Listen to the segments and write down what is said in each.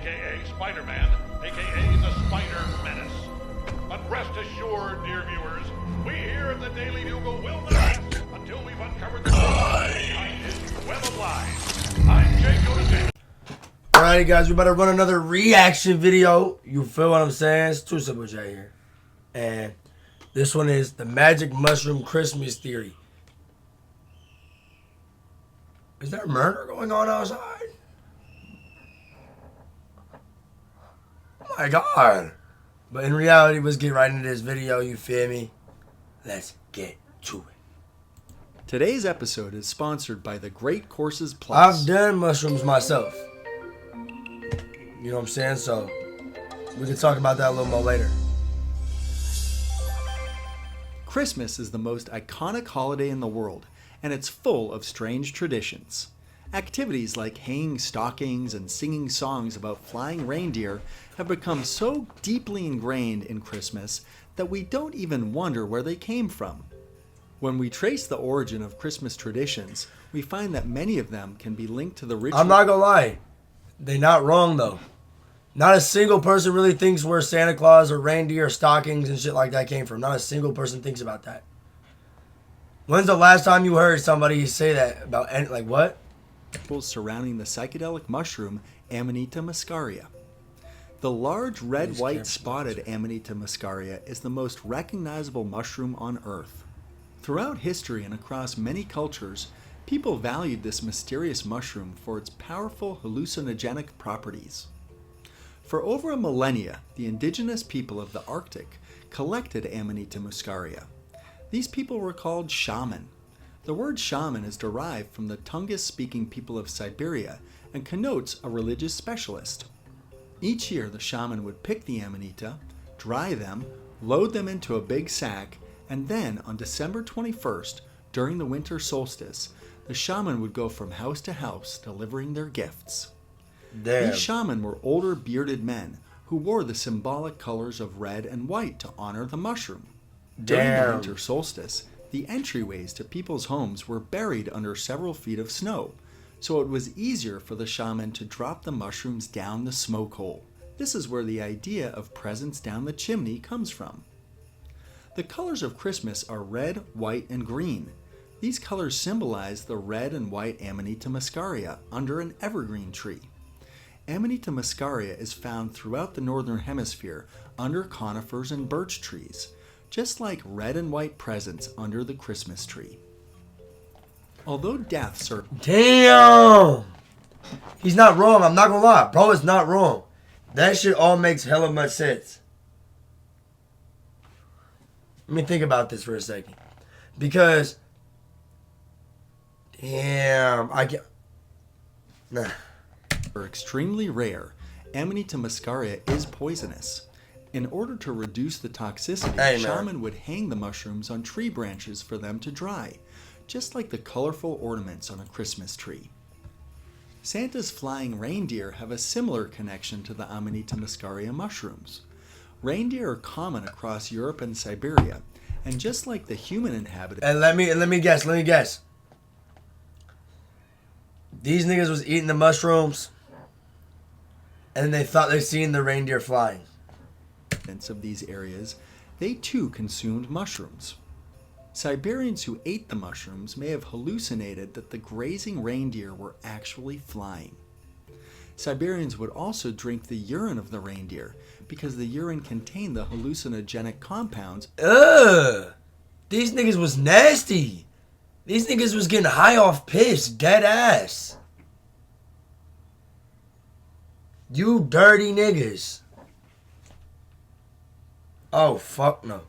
aka Spider-Man, aka the Spider Menace. But rest assured, dear viewers, we here at the Daily Bugle will not rest until we've uncovered the truth behind his web of lies. I'm Jay Jonas. Alrighty guys, we're about to run another reaction video. You feel what I'm saying? It's Too Simple J here. And this one is the Magic Mushroom Christmas Theory. Is there murder going on outside? Oh my god. But in reality, let's get right into this video, you feel me? Let's get to it. Today's episode is sponsored by the Great Courses Plus. I've done mushrooms myself. You know what I'm saying? So we can talk about that a little more later. Christmas is the most iconic holiday in the world, and it's full of strange traditions. Activities like hanging stockings and singing songs about flying reindeer have become so deeply ingrained in Christmas that we don't even wonder where they came from. When we trace the origin of Christmas traditions, we find that many of them can be linked to the ritual. I'm not gonna lie. They're not wrong though. Not a single person really thinks where Santa Claus or reindeer or stockings and shit like that came from. Not a single person thinks about that. When's the last time you heard somebody say that about like what? Surrounding the psychedelic mushroom Amanita muscaria. The large red-white spotted Amanita muscaria is the most recognizable mushroom on Earth. Throughout history and across many cultures, people valued this mysterious mushroom for its powerful hallucinogenic properties. For over a millennia, the indigenous people of the Arctic collected Amanita muscaria. These people were called shaman. The word shaman is derived from the Tungus-speaking people of Siberia and connotes a religious specialist. Each year, the shaman would pick the Amanita, dry them, load them into a big sack, and then on December 21st, during the winter solstice, the shaman would go from house to house delivering their gifts. Damn. These shaman were older bearded men who wore the symbolic colors of red and white to honor the mushroom. During the winter solstice, the entryways to people's homes were buried under several feet of snow, so it was easier for the shaman to drop the mushrooms down the smoke hole. This is where the idea of presents down the chimney comes from. The colors of Christmas are red, white, and green. These colors symbolize the red and white Amanita muscaria under an evergreen tree. Amanita muscaria is found throughout the northern hemisphere under conifers and birch trees, just like red and white presents under the Christmas tree. Although deaths are... Damn! He's not wrong, I'm not gonna lie. Bro, it's not wrong. That shit all makes hella much sense. Let me think about this for a second. Because... Damn, I get... Nah. Are extremely rare, Amanita muscaria is poisonous. In order to reduce the toxicity, shaman would hang the mushrooms on tree branches for them to dry, just like the colorful ornaments on a Christmas tree. Santa's flying reindeer have a similar connection to the Amanita muscaria mushrooms. Reindeer are common across Europe and Siberia, and just like the human inhabitants... And let me guess. These niggas was eating the mushrooms, and they thought they seen the reindeer flying. Of these areas, they too consumed mushrooms. Siberians who ate the mushrooms may have hallucinated that the grazing reindeer were actually flying. Siberians would also drink the urine of the reindeer because the urine contained the hallucinogenic compounds. Ugh! These niggas was nasty. These niggas was getting high off piss, dead ass. You dirty niggas. Oh, fuck no.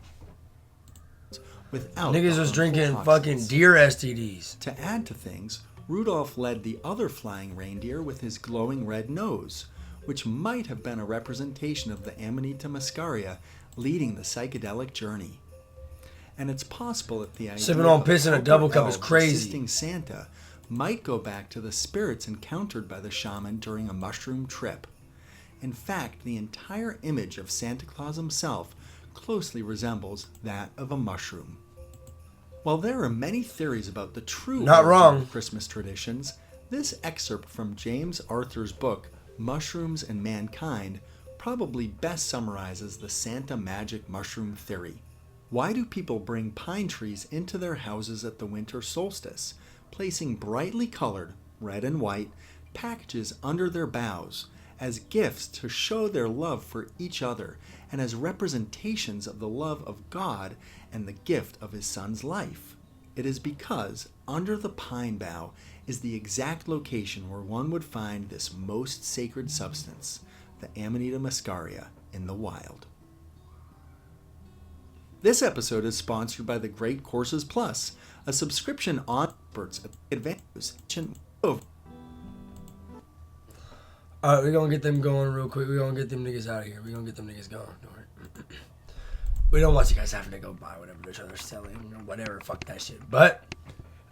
Without niggas was drinking toxins. fucking deer STDs. To add to things, Rudolph led the other flying reindeer with his glowing red nose, which might have been a representation of the Amanita muscaria leading the psychedelic journey. And it's possible that the idea sipping on of piss in a double cup is crazy. Assisting Santa might go back to the spirits encountered by the shaman during a mushroom trip. In fact, the entire image of Santa Claus himself closely resembles that of a mushroom. While there are many theories about the true origin of Christmas traditions, this excerpt from James Arthur's book, Mushrooms and Mankind probably best summarizes the Santa magic mushroom theory. Why do people bring pine trees into their houses at the winter solstice, placing brightly colored, red and white, packages under their boughs as gifts to show their love for each other and as representations of the love of God and the gift of His Son's life? It is because under the pine bough is the exact location where one would find this most sacred substance, the Amanita muscaria, in the wild. This episode is sponsored by the Great Courses Plus, a subscription on experts advantages. Alright, we're gonna get them going real quick. We're gonna get them niggas out of here. We're gonna get them niggas going. Don't worry. We don't want you guys having to go buy whatever each other's selling, whatever, fuck that shit. But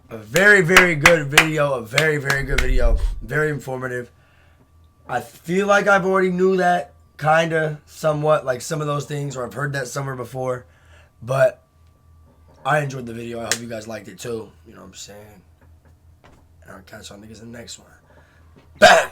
a very, very good video, very informative. I feel like I've already knew that, kinda, somewhat, like some of those things, or I've heard that somewhere before, but I enjoyed the video. I hope you guys liked it too. You know what I'm saying? And I'll catch y'all niggas in the next one. Bam!